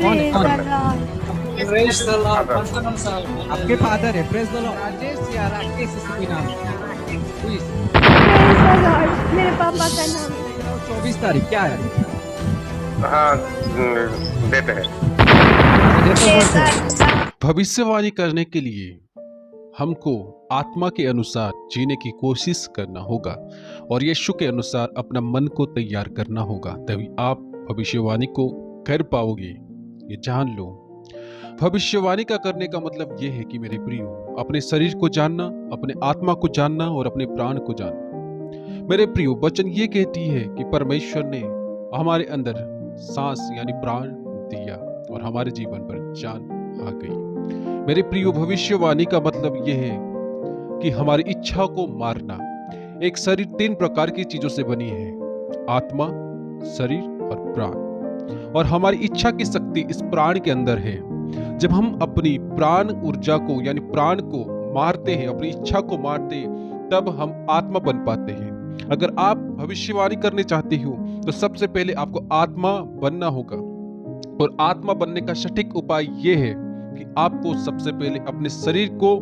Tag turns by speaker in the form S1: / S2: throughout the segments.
S1: कौन है
S2: प्रेज
S1: कौन
S2: द
S1: है?
S2: Lord.
S3: Praise the Lord.
S1: Father
S3: Pastor Mansal.
S1: आपके फादर है, प्रेज द लॉर्ड। राजेश या राकेश ऐसे कोई नाम है? Who is it?
S2: Praise the Lord, मेरे पापा का नाम है।
S1: 24 तारीख क्या है?
S4: हाँ देते हैं।
S2: Praise the Lord.
S5: भविष्यवाणी करने के लिए हमको आत्मा के अनुसार जीने की कोशिश करना होगा और यीशु के अनुसार अपना मन को तैयार करना होगा, तभी आप भविष्यवाणी को कर पाओगे। ये जान लो, भविष्यवाणी का करने का मतलब ये है कि मेरे प्रियो, अपने शरीर को जानना, अपने आत्मा को जानना और अपने प्राण को जानना। मेरे प्रियो, वचन ये कहती है कि परमेश्वर ने हमारे अंदर सांस यानी प्राण दिया और हमारे जीवन पर जान आ गई। मेरे प्रियो, भविष्यवाणी का मतलब यह है कि हमारी इच्छा को मारना। एक शरीर 3 प्रकार की चीजों से बनी है, आत्मा, शरीर और प्राण, और हमारी इच्छा की शक्ति इस प्राण के अंदर है। जब हम अपनी प्राण ऊर्जा को यानी प्राण को मारते हैं, अपनी इच्छा को मारते हैं, तब हम आत्मा बन पाते हैं। अगर आप भविष्यवाणी करने चाहते हो तो सबसे पहले आपको आत्मा बनना होगा, और आत्मा बनने का सटीक उपाय यह है कि आपको सबसे पहले अपने शरीर को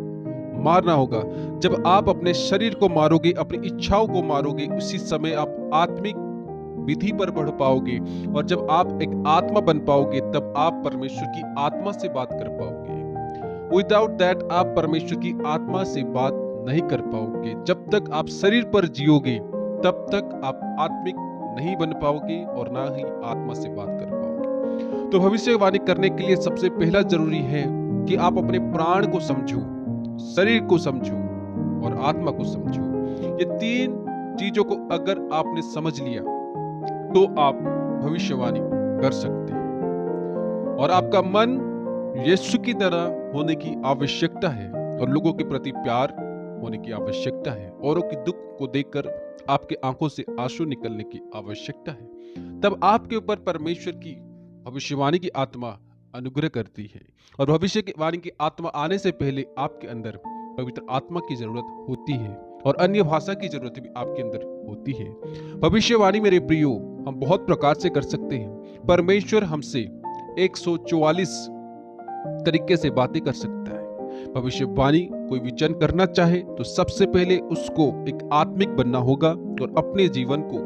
S5: मारना होगा। जब आप अपने शरीर को मारोगे, अपनी इच्छाओं को मारोगे, उसी समय आप आत्मिक विधि पर बढ़ पाओगे, और जब आप एक आत्मा बन पाओगे तब आप परमेश्वर की आत्मा से बात कर पाओगे। विदाउट दैट आप परमेश्वर की आत्मा से बात नहीं कर पाओगे। जब तक आप शरीर पर जियोगे तब तक आप आत्मिक नहीं बन पाओगे और ना ही आत्मा से बात कर पाओगे। तो भविष्यवाणी करने के लिए सबसे पहला जरूरी है कि आप अपने प्राण को समझो, शरीर को समझो और आत्मा को समझो। ये 3 चीजों को अगर आपने समझ लिया तो आप भविष्यवाणी कर सकते हैं। और आपका मन यीशु की तरह होने की आवश्यकता है, और लोगों के प्रति प्यार होने की आवश्यकता है। औरों की दुख को देखकर आपके आंखों से आंसू निकलने की आवश्यकता है। तब आपके ऊपर परमेश्वर की भविष्यवाणी की आत्मा अनुग्रह करती है। और भविष्यवाणी की आत्मा आने से पहले आपके अंदर पवित्र आत्मा की जरूरत होती है, और अन्य भाषा की जरूरत भी आपके अंदर होती है। भविष्यवाणी मेरे प्रियो हम बहुत प्रकार से कर सकते हैं। परमेश्वर हमसे 144 तरीके से बातें कर सकता है। भविष्यवाणी कोई विचन करना चाहे तो सबसे पहले उसको एक आत्मिक बनना होगा और अपने जीवन को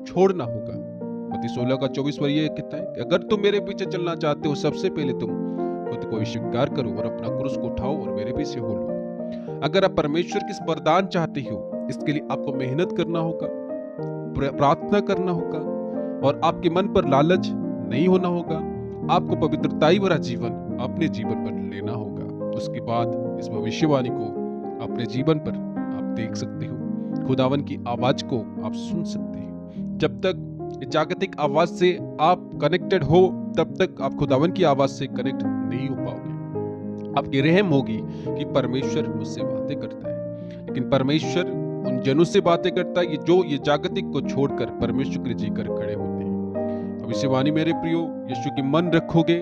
S5: छोड़ना होगा। मत्ती 16 का 24 पर यह कहता है कि अगर तुम मेरे पीछे चलना चाहते हो, सबसे पहले तुम खुद को स्वीकार करो और अपना क्रूस को उठाओ और मेरे पीछे हो लो। अगर आप परमेश्वर की वरदान चाहते हो, इसके लिए आपको मेहनत करना होगा, प्रार्थना करना होगा, और आपके मन पर लालच नहीं होना होगा। आपको पवित्रताई भरा जीवन अपने जीवन पर लेना होगा। उसके बाद इस भविष्यवाणी को अपने जीवन पर आप देख सकते हो, खुदावन की आवाज को आप सुन सकते हो। जब तक जागतिक आवाज से आप कनेक्टेड हो, तब तक आप खुदावन की आवाज से कनेक्ट नहीं हो पाओगे। आपकी रहम होगी कि परमेश्वर मुझसे बातें करता है, लेकिन परमेश्वर उन जनों से बातें करता है जो ये जागतिक को छोड़कर परमेश्वर के जीकर खड़े होते हैं। भविष्यवाणी मेरे प्रियो, यीशु की मन रखोगे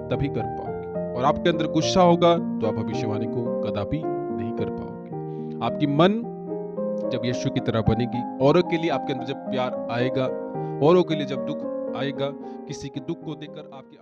S5: तभी कर पाओगे, और आपके अंदर गुस्सा होगा तो आप भविष्यवाणी को कदापि नहीं कर पाओगे। आपकी मन जब यीशु की तरह बनेगी, औरों के लिए आपके अंदर जब प्यार आएगा, औरों के लिए जब दुख आएगा, किसी के दुख को देखकर आपकी